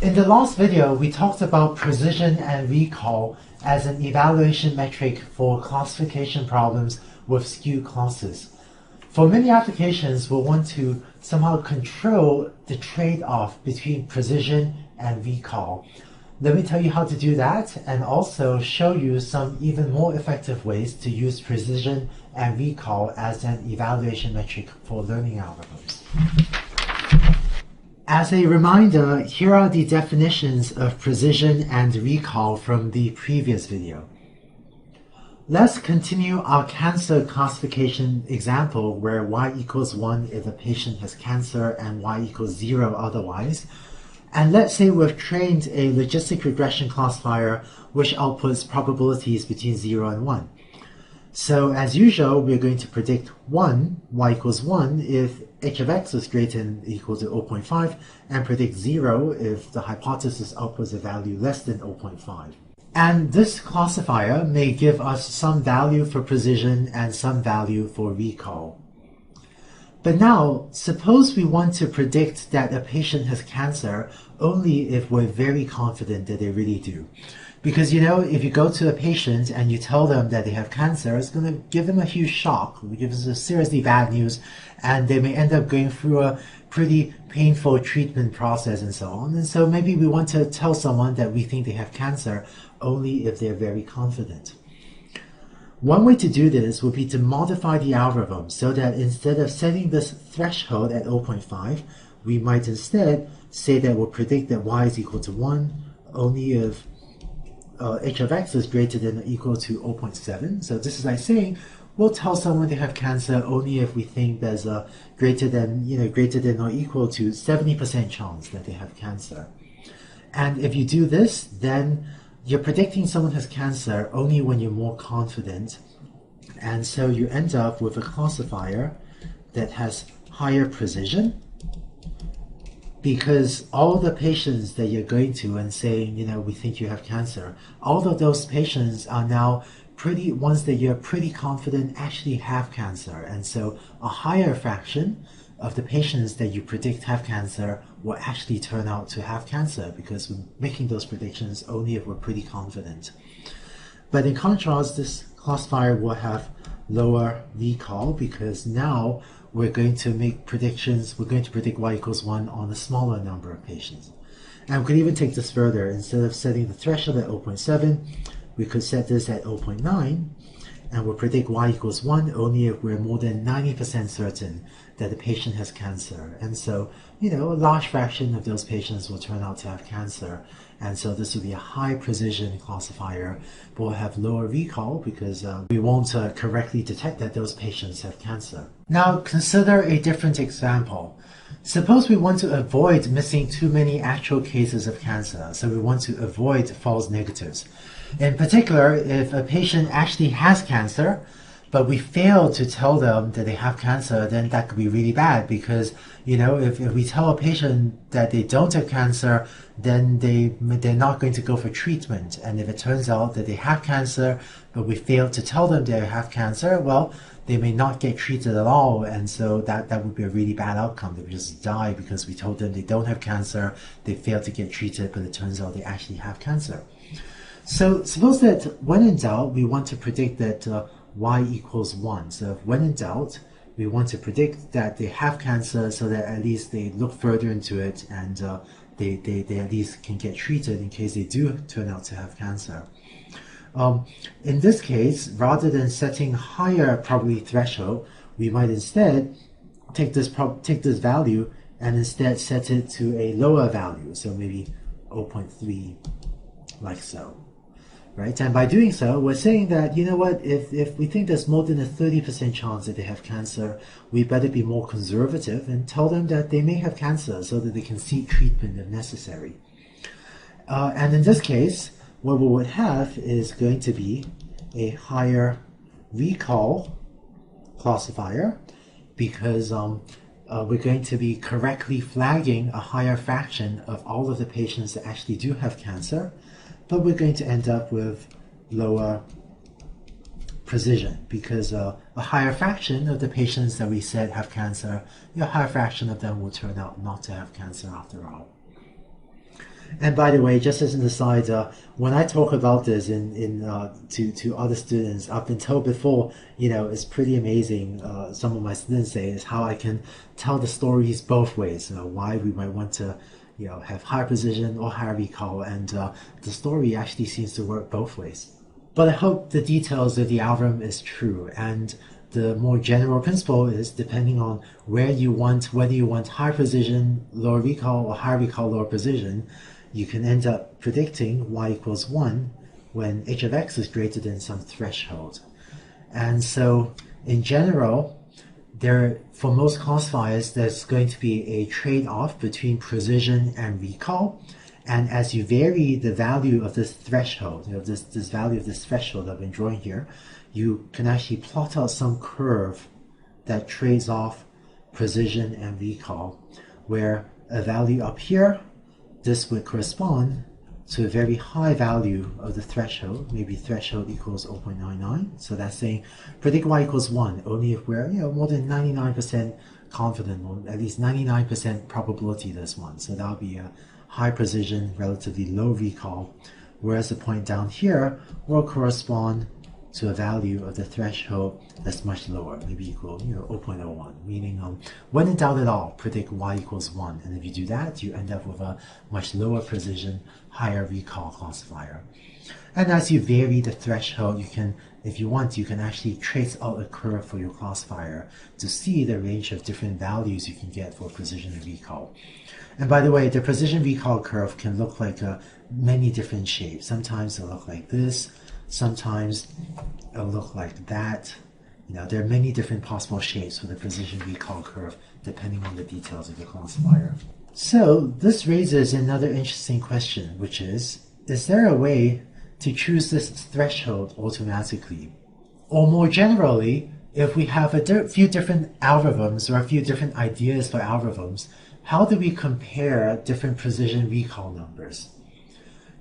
In the last video, we talked about precision and recall as an evaluation metric for classification problems with skewed classes. For many applications, we'll want to somehow control the trade-off between precision and recall. Let me tell you how to do that and also show you some even more effective ways to use precision and recall as an evaluation metric for learning algorithms. As a reminder, here are the definitions of precision and recall from the previous video. Let's continue our cancer classification example where y equals 1 if a patient has cancer and y equals 0 otherwise. And let's say we've trained a logistic regression classifier which outputs probabilities between 0 and 1. So as usual, we're going to predict 1, y equals 1, if h of x is greater than or equal to 0.5, and predict 0 if the hypothesis outputs a value less than 0.5. And this classifier may give us some value for precision and some value for recall. But now, suppose we want to predict that a patient has cancer only if we're very confident that they really do. Because, you know, if you go to a patient and you tell them that they have cancer, it's going to give them a huge shock. It gives them seriously bad news, and they may end up going through a pretty painful treatment process and so on. And so maybe we want to tell someone that we think they have cancer only if they're very confident. One way to do this would be to modify the algorithm so that instead of setting this threshold at 0.5, we might instead say that we'll predict that y is equal to 1 only if h of x is greater than or equal to 0.7. So this is like saying we'll tell someone they have cancer only if we think there's a greater than or equal to 70% chance that they have cancer. And if you do this, then you're predicting someone has cancer only when you're more confident. And so you end up with a classifier that has higher precision, because all the patients that you're going to and saying, you know, we think you have cancer, all of those patients are now ones that you're pretty confident actually have cancer. And so a higher fraction of the patients that you predict have cancer will actually turn out to have cancer, because we're making those predictions only if we're pretty confident. But in contrast, this classifier will have lower recall, because now we're going to make predictions, we're going to predict y equals 1 on a smaller number of patients. And we could even take this further. Instead of setting the threshold at 0.7, we could set this at 0.9, and we'll predict y equals 1 only if we're more than 90% certain that the patient has cancer. And so, you know, a large fraction of those patients will turn out to have cancer. And so this will be a high precision classifier, but we'll have lower recall because we won't correctly detect that those patients have cancer. Now consider a different example. Suppose we want to avoid missing too many actual cases of cancer, so we want to avoid false negatives. In particular, if a patient actually has cancer, but we fail to tell them that they have cancer, then that could be really bad, because, you know, if we tell a patient that they don't have cancer, then they're not going to go for treatment. And if it turns out that they have cancer, but we fail to tell them they have cancer, well, they may not get treated at all, and so that would be a really bad outcome. They would just die because we told them they don't have cancer, they failed to get treated, but it turns out they actually have cancer. So suppose that when in doubt, we want to predict that y equals 1. So if when in doubt, we want to predict that they have cancer so that at least they look further into it and they at least can get treated in case they do turn out to have cancer. In this case, rather than setting higher probability threshold, we might instead take this value and instead set it to a lower value, so maybe 0.3, like so. Right? And by doing so, we're saying that, you know what, if we think there's more than a 30% chance that they have cancer, we better be more conservative and tell them that they may have cancer so that they can seek treatment if necessary. And in this case, what we would have is going to be a higher recall classifier, because we're going to be correctly flagging a higher fraction of all of the patients that actually do have cancer, but we're going to end up with lower precision, because a higher fraction of the patients that we said have cancer, a higher fraction of them will turn out not to have cancer after all. And by the way, just as an aside, when I talk about this to other students, I've been told before, it's pretty amazing. Some of my students say is how I can tell the stories both ways. Why we might want to, have higher precision or higher recall, and the story actually seems to work both ways. But I hope the details of the algorithm is true, and the more general principle is depending on whether you want high precision, lower recall, or high recall, lower precision, you can end up predicting y equals 1 when h of x is greater than some threshold. And so in general, for most classifiers, there's going to be a trade-off between precision and recall. And as you vary the value of this threshold, this value of this threshold I've been drawing here, you can actually plot out some curve that trades off precision and recall, where a value up here, this would correspond to a very high value of the threshold, maybe threshold equals 0.99. So that's saying predict y equals 1 only if we're more than 99% confident, or at least 99% probability this one. So that'll be a high precision, relatively low recall, whereas the point down here will correspond to a value of the threshold that's much lower, maybe equal 0.01, meaning when in doubt at all, predict y equals 1. And if you do that, you end up with a much lower precision, higher recall classifier. And as you vary the threshold, you can, if you want, you can actually trace out a curve for your classifier to see the range of different values you can get for precision and recall. And by the way, the precision recall curve can look like many different shapes. Sometimes it'll look like this. Sometimes it'll look like that. There are many different possible shapes for the precision recall curve depending on the details of the classifier. So this raises another interesting question, which is there a way to choose this threshold automatically? Or more generally, if we have a few different algorithms or a few different ideas for algorithms, how do we compare different precision recall numbers?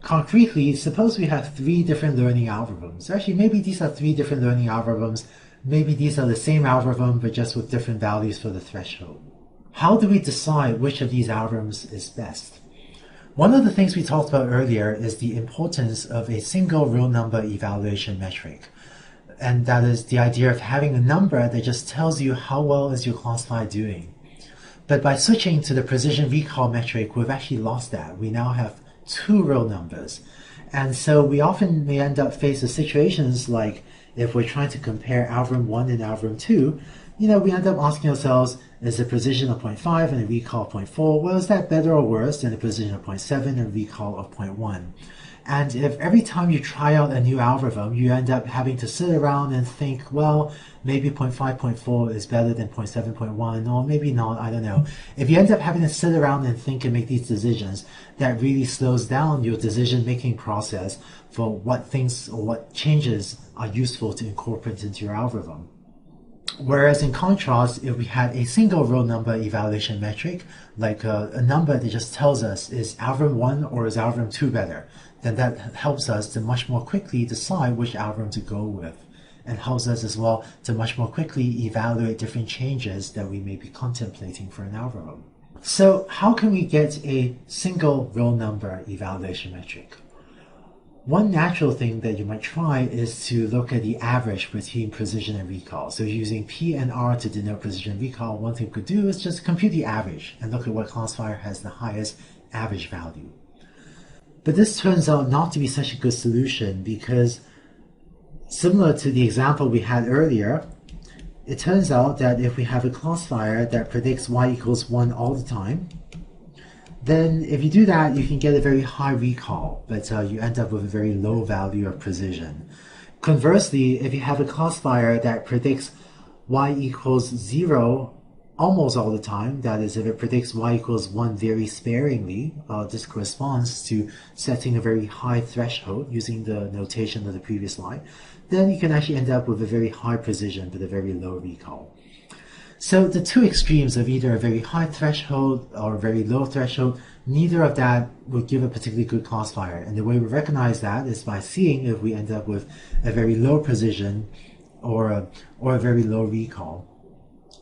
Concretely, suppose we have 3 different learning algorithms. Actually, maybe these are 3 different learning algorithms. Maybe these are the same algorithm, but just with different values for the threshold. How do we decide which of these algorithms is best? One of the things we talked about earlier is the importance of a single real number evaluation metric. And that is the idea of having a number that just tells you how well is your classifier doing. But by switching to the precision recall metric, we've actually lost that. We now have 2 real numbers. And so we often may end up faced with situations like if we're trying to compare algorithm 1 and algorithm 2, we end up asking ourselves, is the precision of 0.5 and a recall of 0.4, well, is that better or worse than the precision of 0.7 and a recall of 0.1? And if every time you try out a new algorithm, you end up having to sit around and think, well, maybe 0.5, 0.4 is better than 0.7, 0.1, or maybe not, I don't know. If you end up having to sit around and think and make these decisions, that really slows down your decision-making process for what things or what changes are useful to incorporate into your algorithm. Whereas in contrast, if we had a single real number evaluation metric, like a number that just tells us is algorithm 1 or is algorithm 2 better, then that helps us to much more quickly decide which algorithm to go with, and helps us as well to much more quickly evaluate different changes that we may be contemplating for an algorithm. So how can we get a single real number evaluation metric? One natural thing that you might try is to look at the average between precision and recall. So using P and R to denote precision and recall, one thing we could do is just compute the average and look at what classifier has the highest average value. But this turns out not to be such a good solution because, similar to the example we had earlier, it turns out that if we have a classifier that predicts y equals 1 all the time, then if you do that, you can get a very high recall, but you end up with a very low value of precision. Conversely, if you have a classifier that predicts y equals 0 almost all the time, that is, if it predicts y equals 1 very sparingly, this corresponds to setting a very high threshold using the notation of the previous slide, then you can actually end up with a very high precision but a very low recall. So the two extremes of either a very high threshold or a very low threshold, neither of that would give a particularly good classifier. And the way we recognize that is by seeing if we end up with a very low precision or a very low recall.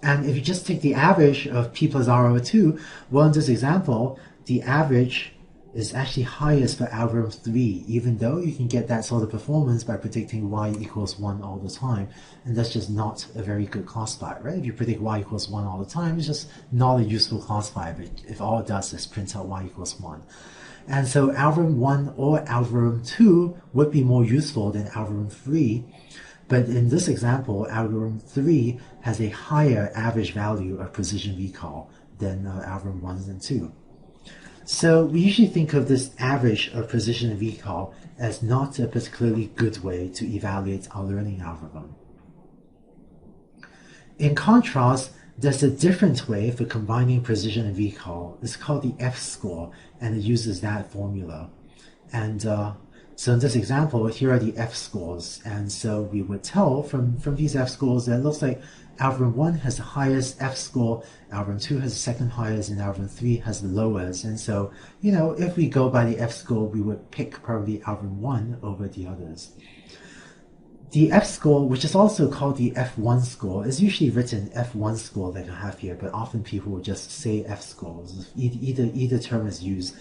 And if you just take the average of P plus R over 2, well, in this example, the average is actually highest for algorithm 3, even though you can get that sort of performance by predicting y equals 1 all the time. And that's just not a very good classifier, right? If you predict y equals 1 all the time, it's just not a useful classifier if all it does is print out y equals 1. And so algorithm 1 or algorithm 2 would be more useful than algorithm 3. But in this example, algorithm 3 has a higher average value of precision recall than algorithm 1 and 2. So we usually think of this average of precision recall as not a particularly good way to evaluate our learning algorithm. In contrast, there's a different way for combining precision and recall. It's called the F-score, and it uses that formula. And so in this example, here are the F-scores. And so we would tell from these F-scores that it looks like algorithm 1 has the highest F-score, algorithm 2 has the second highest, and algorithm 3 has the lowest. And so, if we go by the F-score, we would pick probably algorithm 1 over the others. The F-score, which is also called the F1 score, is usually written F1 score like I have here, but often people will just say F-scores. Either term is used.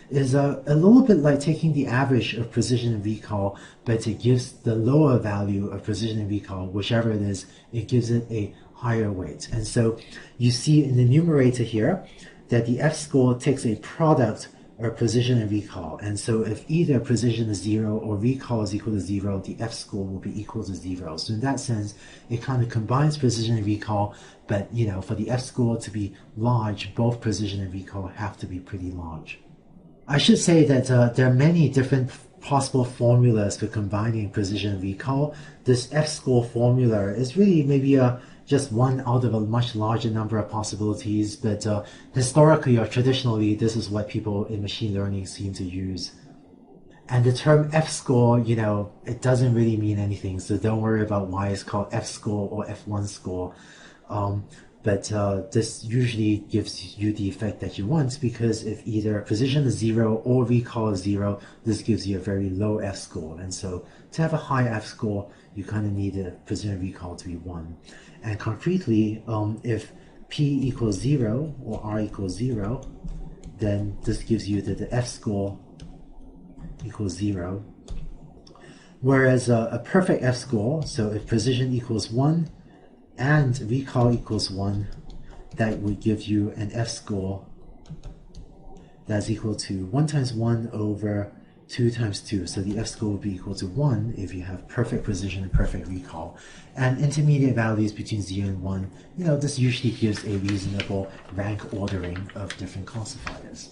Is a little bit like taking the average of precision and recall, but it gives the lower value of precision and recall, whichever it is, it gives it a higher weight. And so you see in the numerator here that the F-score takes a product of precision and recall. And so if either precision is 0 or recall is equal to 0, the F-score will be equal to 0. So in that sense, it kind of combines precision and recall, but for the F-score to be large, both precision and recall have to be pretty large. I should say that there are many different possible formulas for combining precision and recall. This F-score formula is really maybe just one out of a much larger number of possibilities, but historically or traditionally, this is what people in machine learning seem to use. And the term F-score, it doesn't really mean anything, so don't worry about why it's called F-score or F1 score. But this usually gives you the effect that you want, because if either precision is 0 or recall is 0, this gives you a very low F-score. And so to have a high F-score, you kind of need a precision recall to be 1. And concretely, if P equals 0 or R equals 0, then this gives you that the F-score equals 0. Whereas a perfect F-score, so if precision equals 1, and recall equals 1, that would give you an F-score that's equal to 1 times 1 over 2 times 2. So the F-score will be equal to 1 if you have perfect precision and perfect recall. And intermediate values between 0 and 1, this usually gives a reasonable rank ordering of different classifiers.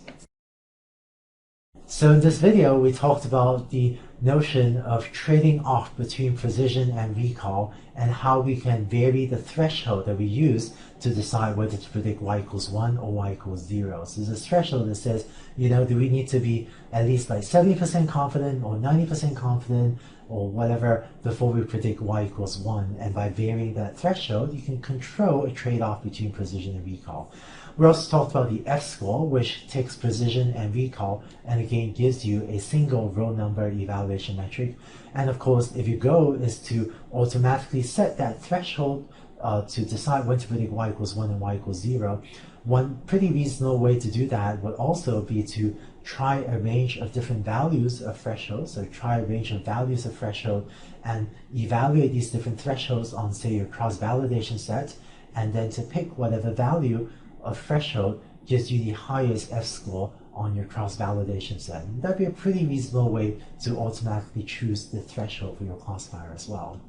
So in this video, we talked about the notion of trading off between precision and recall, and how we can vary the threshold that we use to decide whether to predict y equals 1 or y equals 0. So there's a threshold that says, do we need to be at least like 70% confident or 90% confident or whatever before we predict y equals 1. And by varying that threshold, you can control a trade-off between precision and recall. We also talked about the F-score, which takes precision and recall and again gives you a single row number evaluation metric. And of course, if your goal is to automatically set that threshold to decide when to predict y equals 1 and y equals 0, one pretty reasonable way to do that would also be to try a range of different values of thresholds. So try a range of values of threshold and evaluate these different thresholds on, say, your cross-validation set, and then to pick whatever value of threshold gives you the highest F-score on your cross-validation set. And that'd be a pretty reasonable way to automatically choose the threshold for your classifier as well.